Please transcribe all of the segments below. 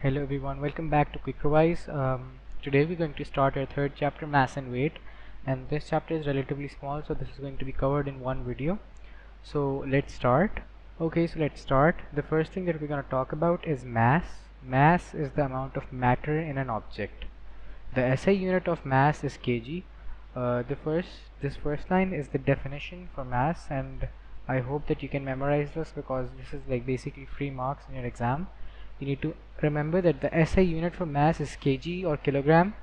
Hello everyone, welcome back to QuickRevise. Today we're going to start our third chapter, Mass and Weight, and this chapter is relatively small, so this is going to be covered in one video. So let's start. Okay, so let's start. The first thing that we're going to talk about is mass. Mass is the amount of matter in an object. The SI unit of mass is kg. This first line is the definition for mass, and I hope that you can memorize this because this is like basically free marks in your exam. You need to remember that the SI unit for mass is kg or kilogram.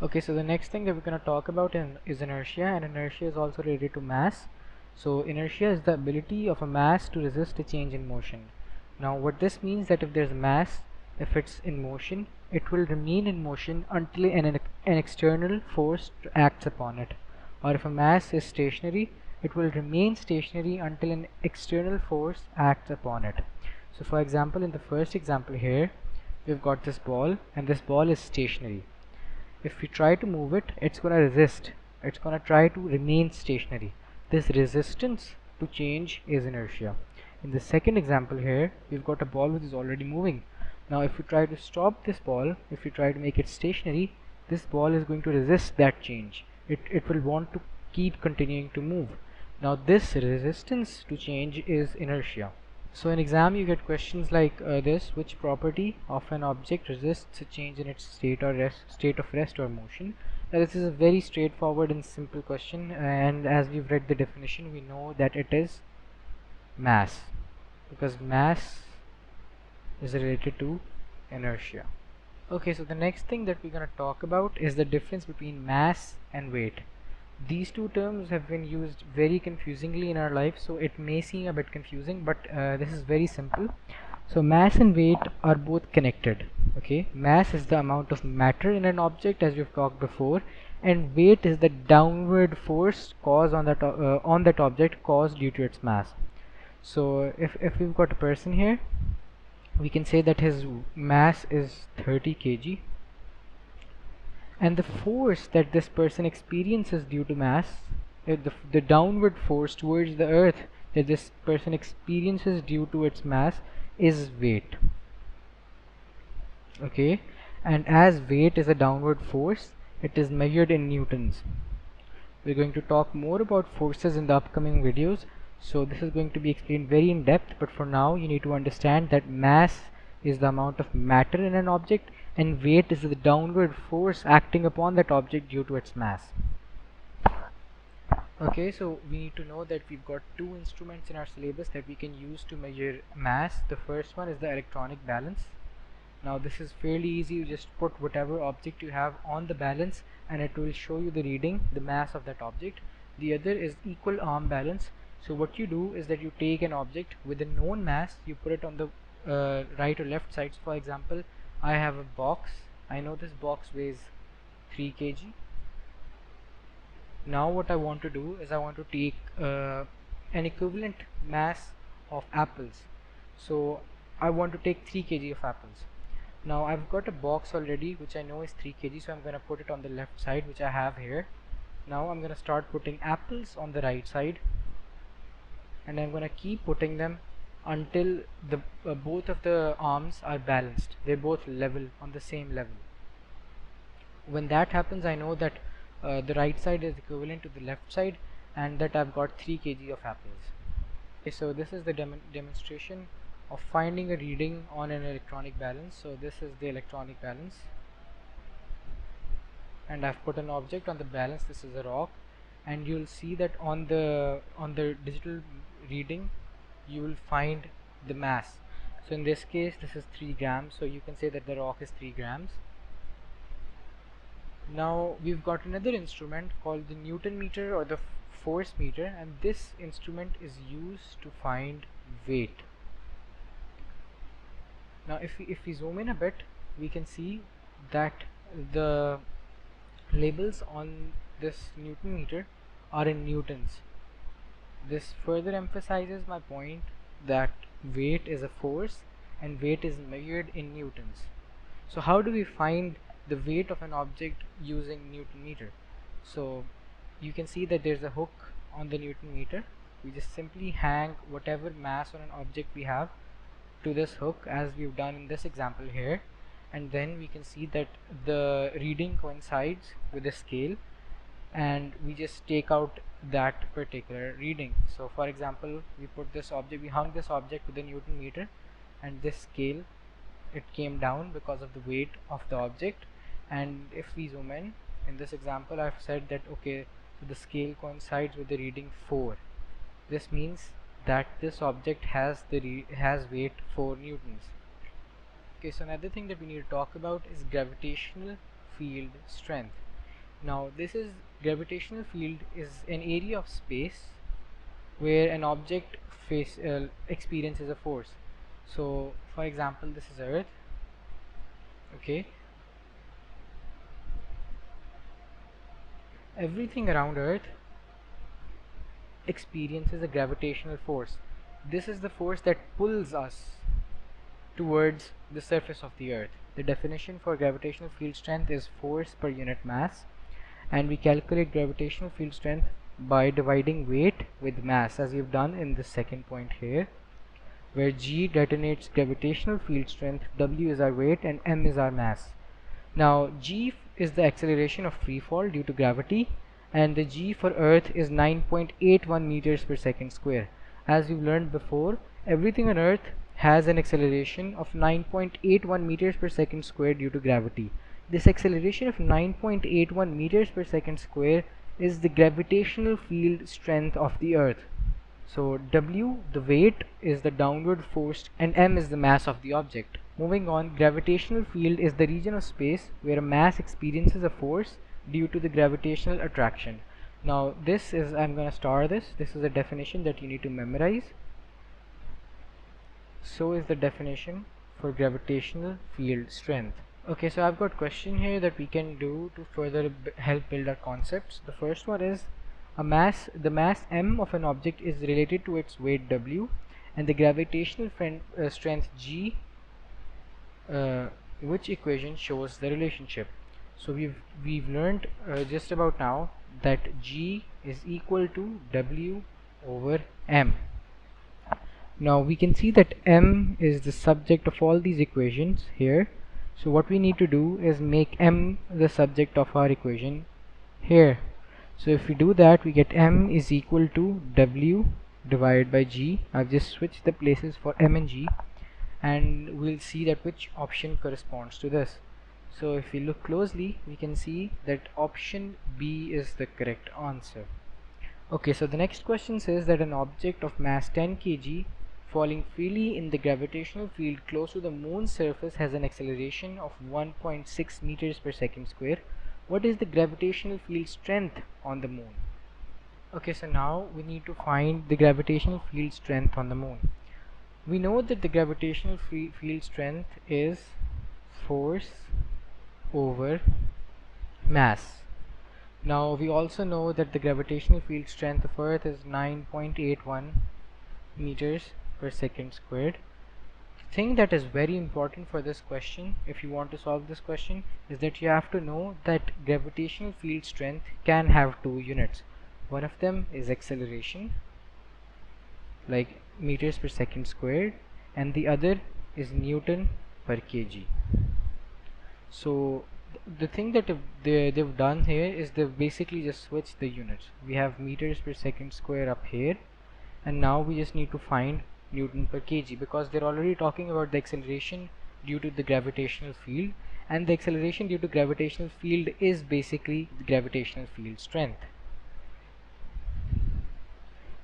Okay, so the next thing that we're going to talk about is inertia, and inertia is also related to mass. So inertia is the ability of a mass to resist a change in motion. Now what this means that if there's a mass, if it's in motion, it will remain in motion until an external force acts upon it. Or if a mass is stationary, it will remain stationary until an external force acts upon it. So for example, in the first example here, we've got this ball, and this ball is stationary. If we try to move it, it's going to resist. It's going to try to remain stationary. This resistance to change is inertia. In the second example here, we've got a ball which is already moving. Now if we try to stop this ball, if we try to make it stationary, this ball is going to resist that change. It will want to keep continuing to move. Now this resistance to change is inertia. So in exam you get questions like this: which property of an object resists a change in its state of rest or motion? Now this is a very straightforward and simple question, and as we've read the definition, we know that it is mass, because mass is related to inertia. Okay, so the next thing that we're going to talk about is the difference between mass and weight. These two terms have been used very confusingly in our life, so it may seem a bit confusing, but this is very simple. So mass and weight are both connected. Okay, mass is the amount of matter in an object, as we've talked before, and weight is the downward force caused on that object caused due to its mass. So if we've got a person here, we can say that his mass is 30 kg, and the force that this person experiences due to mass, the downward force towards the earth that this person experiences due to its mass, is weight. Okay, and as weight is a downward force, it is measured in newtons. We're going to talk more about forces in the upcoming videos, so this is going to be explained very in depth, but for now you need to understand that mass is the amount of matter in an object, and weight is the downward force acting upon that object due to its mass. Okay, so we need to know that we've got two instruments in our syllabus that we can use to measure mass. The first one is the electronic balance. Now this is fairly easy. You just put whatever object you have on the balance and it will show you the reading, the mass of that object. The other is equal arm balance. So what you do is that you take an object with a known mass, you put it on the right or left side. So for example, I have a box. I know this box weighs 3 kg. Now what I want to do is I want to take an equivalent mass of apples. So I want to take 3 kg of apples. Now I've got a box already which I know is 3 kg, so I'm going to put it on the left side, which I have here. Now I'm going to start putting apples on the right side, and I'm going to keep putting them until the both of the arms are balanced. They're both level, on the same level. When that happens, I know that the right side is equivalent to the left side and that I've got 3 kg of apples. Okay, so this is the demonstration of finding a reading on an electronic balance. So this is the electronic balance, and I've put an object on the balance. This is a rock, and you'll see that on the digital reading you will find the mass. So in this case this is 3 grams, so you can say that the rock is 3 grams. Now we've got another instrument called the Newton meter or the force meter, and this instrument is used to find weight. Now if we zoom in a bit, we can see that the labels on this Newton meter are in newtons. This further emphasizes my point that weight is a force and weight is measured in newtons. So how do we find the weight of an object using Newton meter? So you can see that there's a hook on the Newton meter. We just simply hang whatever mass on an object we have to this hook, as we've done in this example here, and then we can see that the reading coincides with the scale, and we just take out that particular reading. So for example, we hung this object with the Newton meter, and this scale, it came down because of the weight of the object. And if we zoom in this example, I've said that okay, so the scale coincides with the reading 4. This means that this object has weight 4 newtons. Okay, so another thing that we need to talk about is gravitational field strength. Now gravitational field is an area of space where an object experiences a force. So for example, this is Earth. Okay, everything around Earth experiences a gravitational force. This is the force that pulls us towards the surface of the Earth. The definition for gravitational field strength is force per unit mass, and we calculate gravitational field strength by dividing weight with mass, as we've done in the second point here, where G detonates gravitational field strength, W is our weight, and M is our mass. Now G is the acceleration of free fall due to gravity, and the G for Earth is 9.81 meters per second square. As we've learned before, everything on Earth has an acceleration of 9.81 meters per second square due to gravity. This acceleration of 9.81 meters per second square is the gravitational field strength of the Earth. So W, the weight, is the downward force, and M is the mass of the object. Moving on, gravitational field is the region of space where a mass experiences a force due to the gravitational attraction. Now I'm going to star this. This is a definition that you need to memorize. So is the definition for gravitational field strength. Okay, so I've got question here that we can do to further help build our concepts. The first one is the mass m of an object is related to its weight w, and the gravitational strength g, which equation shows the relationship. So we've learned just about now that g is equal to w over m. Now we can see that m is the subject of all these equations here. So what we need to do is make m the subject of our equation here. So if we do that, we get m is equal to w divided by g. I've just switched the places for m and g, and we'll see that which option corresponds to this. So if we look closely, we can see that option B is the correct answer. Okay, so the next question says that an object of mass 10 kg falling freely in the gravitational field close to the moon's surface has an acceleration of 1.6 meters per second square. What is the gravitational field strength on the moon? Okay, so now we need to find the gravitational field strength on the moon. We know that the gravitational field strength is force over mass. Now we also know that the gravitational field strength of Earth is 9.81 meters per second squared. The thing that is very important for this question, if you want to solve this question, is that you have to know that gravitational field strength can have two units. One of them is acceleration, like meters per second squared, and the other is Newton per kg. So the thing that they've done here is they've basically just switched the units. We have meters per second square up here, and now we just need to find Newton per kg, because they're already talking about the acceleration due to the gravitational field, and the acceleration due to gravitational field is basically the gravitational field strength.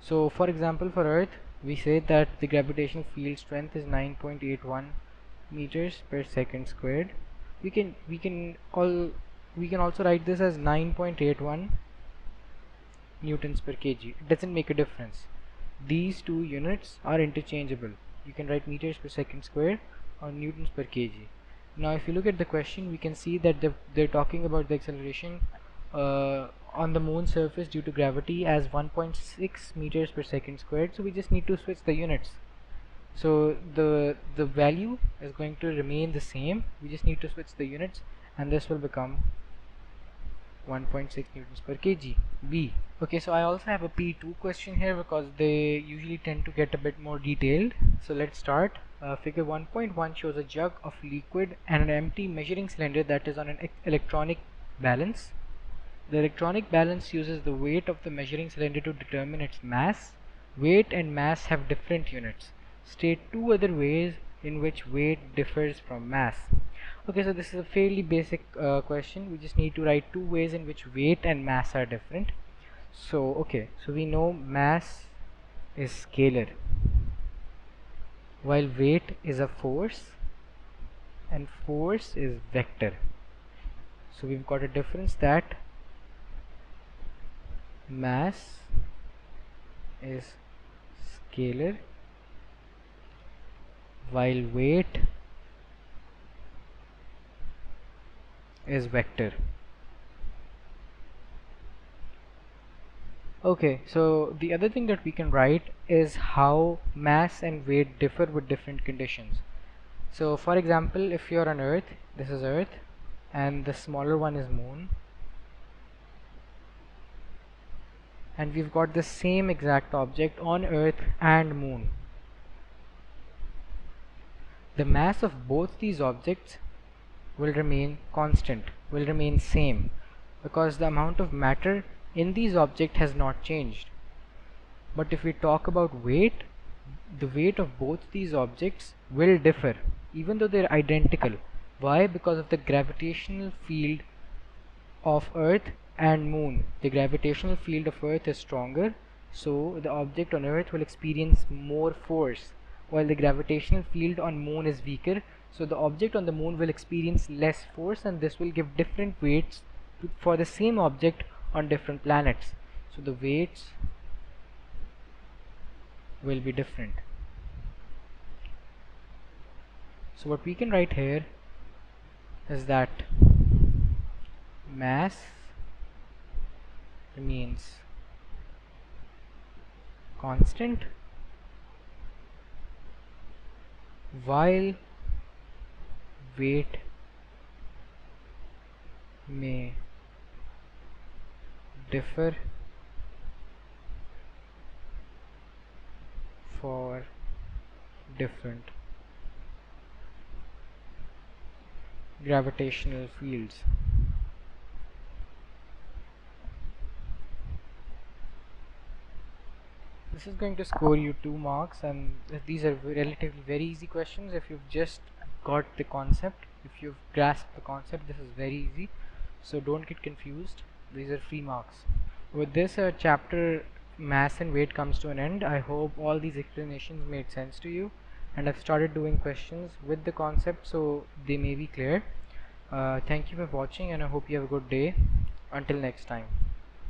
So for example, for Earth, we say that the gravitational field strength is 9.81 meters per second squared. We can also write this as 9.81 newtons per kg. It doesn't make a difference. These two units are interchangeable. You can write meters per second square or newtons per kg. Now if you look at the question, we can see that they're talking about the acceleration on the moon's surface due to gravity as 1.6 meters per second squared. So we just need to switch the units. So the value is going to remain the same. We just need to switch the units, and this will become 1.6 newtons per kg, B. Okay, so I also have a P2 question here because they usually tend to get a bit more detailed. So let's start. Figure 1.1 shows a jug of liquid and an empty measuring cylinder that is on an electronic balance. The electronic balance uses the weight of the measuring cylinder to determine its mass. Weight and mass have different units. State two other ways in which weight differs from mass. Okay, so this is a fairly basic question. We just need to write two ways in which weight and mass are different. So okay, so we know mass is scalar, while weight is a force and force is vector. So we've got a difference that mass is scalar while weight is vector. Okay, so the other thing that we can write is how mass and weight differ with different conditions. So for example, if you're on Earth, this is Earth and the smaller one is Moon, and we've got the same exact object on Earth and Moon. The mass of both these objects will remain constant, will remain same, because the amount of matter in these objects has not changed. But if we talk about weight, the weight of both these objects will differ even though they're identical. Why? Because of the gravitational field of Earth and Moon. The gravitational field of Earth is stronger, so the object on Earth will experience more force, while the gravitational field on Moon is weaker, so the object on the Moon will experience less force, and this will give different weights for the same object on different planets. So the weights will be different. So what we can write here is that mass remains constant while weight may differ for different gravitational fields. This is going to score you 2 marks, and these are relatively very easy questions. If you've just got the concept, if you've grasped the concept, this is very easy, so don't get confused. These are free marks. With this chapter mass and weight comes to an end. I hope all these explanations made sense to you, and I've started doing questions with the concept so they may be clear. Thank you for watching, and I hope you have a good day. Until next time.